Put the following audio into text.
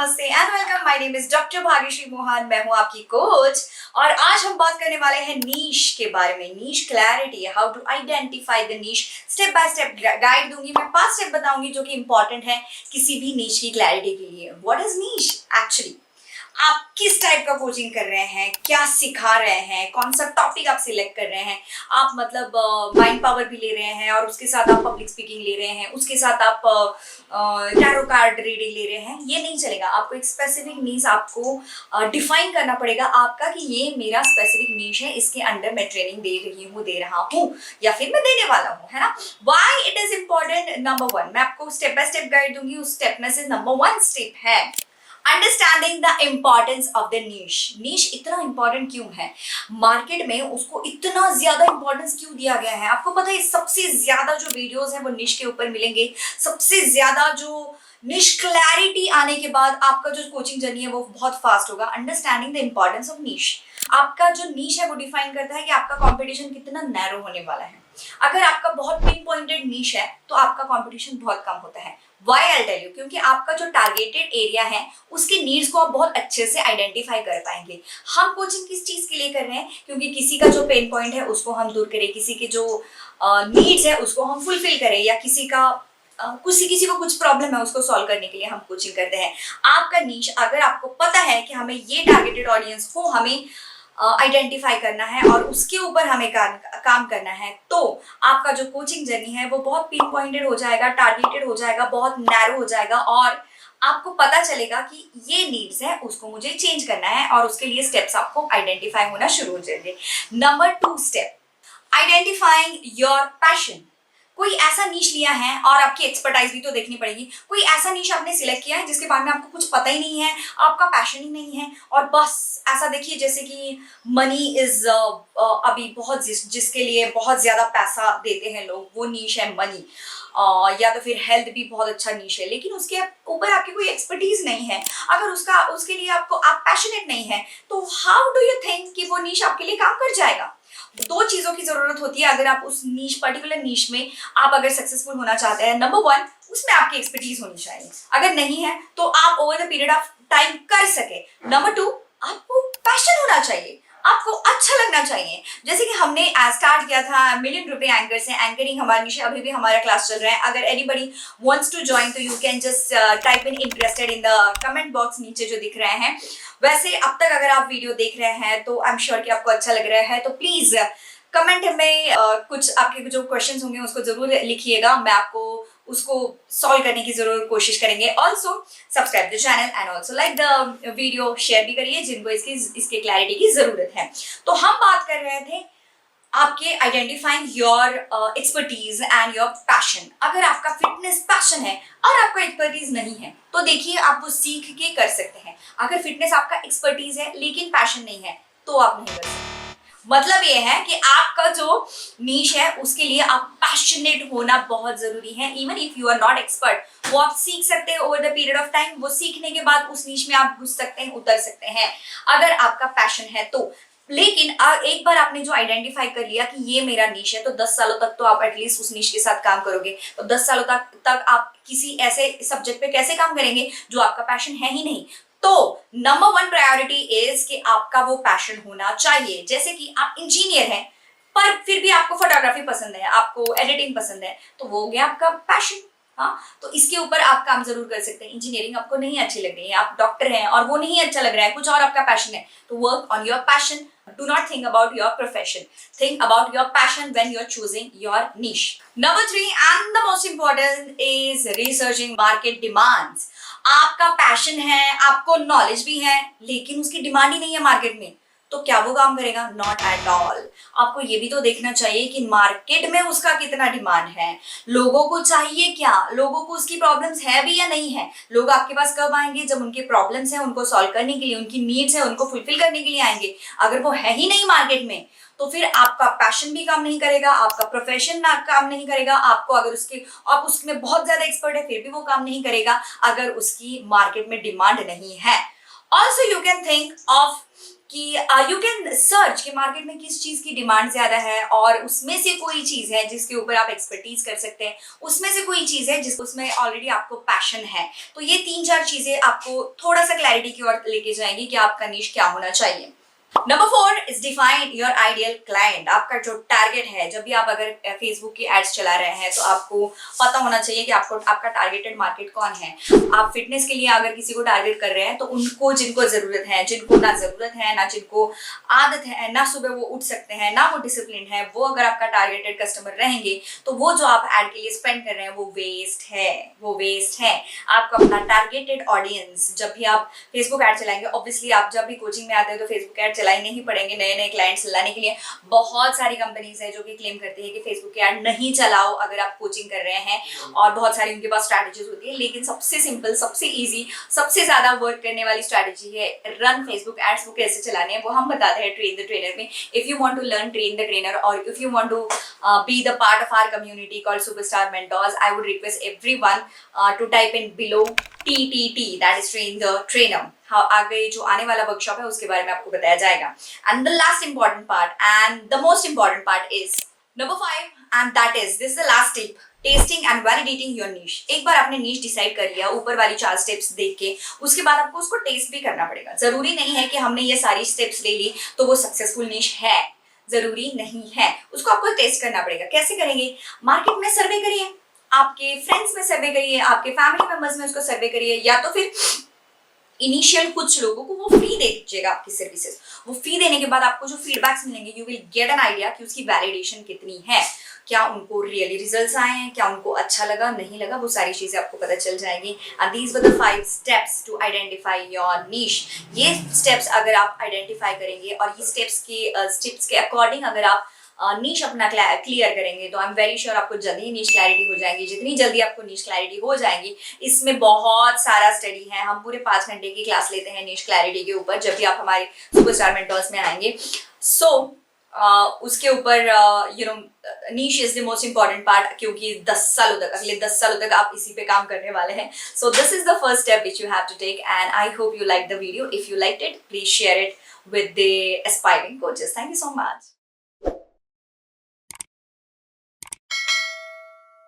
नमस्ते and welcome. My name is doctor Bhagyashree Mohan. मैं हूं आपकी कोच और आज हम बात करने वाले हैं नीश के बारे में। Niche clarity, how to identify the niche. Step by step guide दूंगी मैं, 5 स्टेप बताऊंगी जो कि इंपॉर्टेंट है किसी भी नीश की क्लैरिटी के लिए। What is niche actually? आप किस टाइप का कोचिंग कर रहे हैं, क्या सिखा रहे हैं, कौन सा टॉपिक आप सिलेक्ट कर रहे हैं। आप मतलब माइंड पावर भी ले रहे हैं और उसके साथ आप पब्लिक स्पीकिंग ले रहे हैं, उसके साथ आप टैरो कार्ड रीडिंग ले रहे हैं, ये नहीं चलेगा। आपको एक स्पेसिफिक नीश आपको डिफाइन करना पड़ेगा आपका कि ये मेरा स्पेसिफिक नीश है, इसके अंडर मैं ट्रेनिंग दे रहा हूँ या फिर मैं देने वाला हूँ, है ना। Why it is important? Number 1 मैं आपको स्टेप बाय स्टेप गाइड दूंगी। उस स्टेप में से नंबर 1 स्टेप है understanding the importance of the niche. Niche इतना इंपॉर्टेंट क्यों है, मार्केट में उसको इतना ज्यादा इंपॉर्टेंस क्यों दिया गया है? आपको पता है सबसे ज्यादा जो वीडियोस हैं वो नीश के ऊपर मिलेंगे। सबसे ज्यादा जो नीश क्लैरिटी आने के बाद आपका जो कोचिंग जर्नी है वो बहुत फास्ट होगा। अंडरस्टैंडिंग द इम्पोर्टेंस ऑफ नीश। आपका जो नीश है वो डिफाइन करता है कि आपका कंपटीशन कितना नैरो होने वाला है। अगर आपका बहुत पिन पॉइंटेड नीश है तो आपका कंपटीशन बहुत कम होता है। वाई आई टेल यू, क्योंकि आपका जो टारगेटेड एरिया है उसकी नीड्स को आप बहुत अच्छे से आइडेंटिफाई कर पाएंगे। हम कोचिंग किस चीज के लिए कर रहे हैं? क्योंकि किसी का जो पेन पॉइंट है उसको हम दूर करें, किसी की जो नीड्स है उसको हम फुलफिल करें, या किसी को कुछ प्रॉब्लम है उसको सॉल्व करने के लिए हम कोचिंग करते हैं। आपका नीश, अगर आपको पता है कि हमें ये टारगेटेड ऑडियंस को हमें आइडेंटिफाई करना है और उसके ऊपर हमें काम करना है, तो आपका जो कोचिंग जर्नी है वो बहुत पिन पॉइंटेड हो जाएगा, टारगेटेड हो जाएगा, बहुत नैरो हो जाएगा और आपको पता चलेगा कि ये नीड्स है, उसको मुझे चेंज करना है और उसके लिए स्टेप्स आपको आइडेंटिफाई होना शुरू हो जाएंगे। Number 2 step, identifying your passion. कोई ऐसा नीश लिया है और आपकी एक्सपर्टाइज भी तो देखनी पड़ेगी। कोई ऐसा नीश आपने सिलेक्ट किया है जिसके बारे में आपको कुछ पता ही नहीं है, आपका पैशन ही नहीं है और बस ऐसा देखिए जैसे कि मनी इज अभी बहुत जिसके लिए बहुत ज्यादा पैसा देते हैं लोग, वो नीश है मनी। या तो फिर हेल्थ भी बहुत अच्छा नीश है, लेकिन उसके ऊपर आपकी कोई एक्सपर्टीज नहीं है। अगर उसके लिए आप पैशनेट नहीं है तो हाउ डू यू थिंक कि वो नीश आपके लिए काम कर जाएगा? 2 चीजों की जरूरत होती है अगर आप उस नीश, पर्टिकुलर नीश में आप अगर सक्सेसफुल होना चाहते हैं। नंबर 1, उसमें आपकी एक्सपर्टीज होनी चाहिए। अगर नहीं है तो आप over the period of time कर सके। नंबर 2, आपको पैशन होना चाहिए, आपको अच्छा लगना चाहिए। जैसे कि हमने स्टार्ट किया था मिलियन रुपए एंकर से, एंकरिंग हमारा निश, अभी भी हमारा क्लास चल रहा है। अगर एनीबडी वांट्स टू ज्वाइन तो you can just type in interested in the comment box नीचे जो दिख रहे हैं। वैसे अब तक अगर आप वीडियो देख रहे हैं तो आई एम श्योर कि आपको अच्छा लग रहा है, तो प्लीज कमेंट में कुछ आपके जो क्वेश्चंस होंगे उसको जरूर लिखिएगा। मैं आपको उसको सॉल्व करने की जरूर कोशिश करेंगे। Also subscribe the channel and also like the video, share भी करिए जिनको इसके क्लैरिटी की जरूरत है। तो हम बात कर रहे थे आपके identifying your expertise and your passion. अगर आपका फिटनेस पैशन है और आपका एक्सपर्टीज नहीं है तो देखिए आप वो सीख के कर सकते हैं। अगर फिटनेस आपका एक्सपर्टीज है लेकिन पैशन नहीं है तो आप नहीं कर सकते। मतलब ये है कि आपका जो नीश है उसके लिए आप पैशनेट होना बहुत जरूरी है। Even if you are not expert, वो आप सीख सकते हैं over the period of time. वो सीखने के बाद उस नीश में आप घुस सकते हैं, उतर सकते हैं अगर आपका पैशन है तो। लेकिन एक बार आपने जो आइडेंटिफाई कर लिया कि ये मेरा नीश है तो 10 सालों तक तो आप एटलीस्ट उस नीश के साथ काम करोगे। तो 10 सालों तक आप किसी ऐसे सब्जेक्ट पे कैसे काम करेंगे जो आपका पैशन है ही नहीं? तो नंबर 1 प्रायोरिटी इज कि आपका वो पैशन होना चाहिए। जैसे कि आप इंजीनियर हैं पर फिर भी आपको फोटोग्राफी पसंद है, आपको एडिटिंग पसंद है, तो वो हो गया आपका पैशन। हाँ, तो इसके ऊपर आप काम जरूर कर सकते हैं। इंजीनियरिंग आपको नहीं अच्छी लग रही है, आप डॉक्टर हैं और वो नहीं अच्छा लग रहा है, कुछ और आपका पैशन है, तो work on your passion. Do not think about your profession. Think about your passion when you're choosing your niche. Number 3 and the most important is researching market demands. आपका पैशन है, आपको नॉलेज भी है, लेकिन उसकी demand ही नहीं है market में, तो क्या वो काम करेगा? Not at all. आपको ये भी तो देखना चाहिए कि मार्केट में उसका कितना डिमांड है, लोगों को चाहिए क्या, लोगों को उसकी प्रॉब्लम्स है भी या नहीं है। लोग आपके पास कब आएंगे? जब उनके प्रॉब्लम्स हैं उनको सॉल्व करने के लिए, उनकी नीड्स है उनको फुलफिल करने के लिए आएंगे। अगर वो है ही नहीं मार्केट में तो फिर आपका पैशन भी काम नहीं करेगा, आपका प्रोफेशन काम नहीं करेगा। आपको अगर आप उसमें बहुत ज्यादा एक्सपर्ट है फिर भी वो काम नहीं करेगा अगर उसकी मार्केट में डिमांड नहीं है। Also you can think of कि यू कैन सर्च कि मार्केट में किस चीज़ की डिमांड ज़्यादा है और उसमें से कोई चीज़ है जिसके ऊपर आप एक्सपर्टीज कर सकते हैं, उसमें से कोई चीज़ है जिस उसमें ऑलरेडी आपको पैशन है। तो ये 3-4 चीज़ें आपको थोड़ा सा क्लैरिटी की ओर लेके जाएंगी कि आपका नीश क्या होना चाहिए। Number 4 is define your ideal client. आपका जो टारगेट है, जब भी आप अगर फेसबुक की एड्स चला रहे हैं तो आपको पता होना चाहिए कि आपको आपका टारगेटेड मार्केट कौन है। आप फिटनेस के लिए अगर किसी को टारगेट कर रहे हैं तो उनको जिनको जरूरत है, जिनको ना जरूरत है ना जिनको आदत है, ना सुबह वो उठ सकते हैं ना वो डिसिप्लिन है, वो अगर आपका टारगेटेड कस्टमर रहेंगे तो वो जो आप एड के लिए स्पेंड कर रहे हैं वो वेस्ट है, वो वेस्ट है। आपको अपना टारगेटेड ऑडियंस, जब भी आप फेसबुक एड चलाएंगे, ऑब्वियसली आप जब भी कोचिंग में आते हैं तो फेसबुक एड चलाने ही पड़ेंगे नए नए क्लाइंट्स लाने के लिए। बहुत सारी कंपनीज है जो कि क्लेम करती है कि फेसबुक ऐड नहीं चलाओ अगर आप कोचिंग कर रहे हैं, और बहुत सारी उनके पास स्ट्रैटेजीज होती है, लेकिन सबसे सिंपल, सबसे इजी, सबसे ज्यादा वर्क करने वाली स्ट्रैटेजी है रन फेसबुक एड्स। वो कैसे चलाने हैं वो हम बताते हैं ट्रेन द ट्रेनर में। If you want to learn train the trainer और if you want to be the part of our community called superstar mentors, I would request everyone to type in below TTT, that is train the trainer. आगे जो आने वाला workshop है उसके बारे में आपको बताया जाएगा। And the last important part and the most important part is number 5, and that is this the last tip, testing and validating your niche. एक बार आपने नीश डिसाइड कर लिया ऊपर वाली 4 स्टेप्स देख के, उसके बाद आपको उसको टेस्ट भी करना पड़ेगा। जरूरी नहीं है कि हमने ये सारी स्टेप्स ले ली तो वो सक्सेसफुल नीश है, जरूरी नहीं है। उसको आपको टेस्ट करना पड़ेगा। कैसे करेंगे? मार्केट में सर्वे करिए, आपके फ्रेंड्स में सर्वे करिए, आपके फैमिली मेंबर्स में उसको सर्वे करिए, या तो फिर इनिशियल कुछ लोगों को वो फ्री दे दीजिएगा आपकी सर्विसेज। वो फी देने के बाद आपको जो फीडबैक्स मिलेंगे, you will get an idea कि उसकी वैलिडेशन कितनी है, क्या उनको रियली रिजल्ट्स आए हैं, क्या उनको अच्छा लगा, नहीं लगा, वो सारी चीजें आपको पता चल जाएंगी। And these were the 5 steps to identify your niche. ये स्टेप्स अगर आप आइडेंटिफाई करेंगे और ये स्टेप्स के अकॉर्डिंग अगर आप नीश अपना क्लियर करेंगे तो आई एम वेरी श्योर आपको जल्दी नीश क्लैरिटी हो जाएगी। जितनी जल्दी आपको नीश क्लैरिटी हो जाएगी, इसमें बहुत सारा स्टडी है। हम पूरे 5 घंटे की क्लास लेते हैं नीश क्लैरिटी के ऊपर जब भी आप हमारे सुपरस्टार मेंटर्स में आएंगे। सो उसके ऊपर नीश is the most important part, क्योंकि 10 सालों तक, अगले 10 सालों तक आप इसी पे काम करने वाले हैं। So this is the first step which you have to take and I hope you like the video. If you like it, please share it with the aspiring coaches. Thank you so much.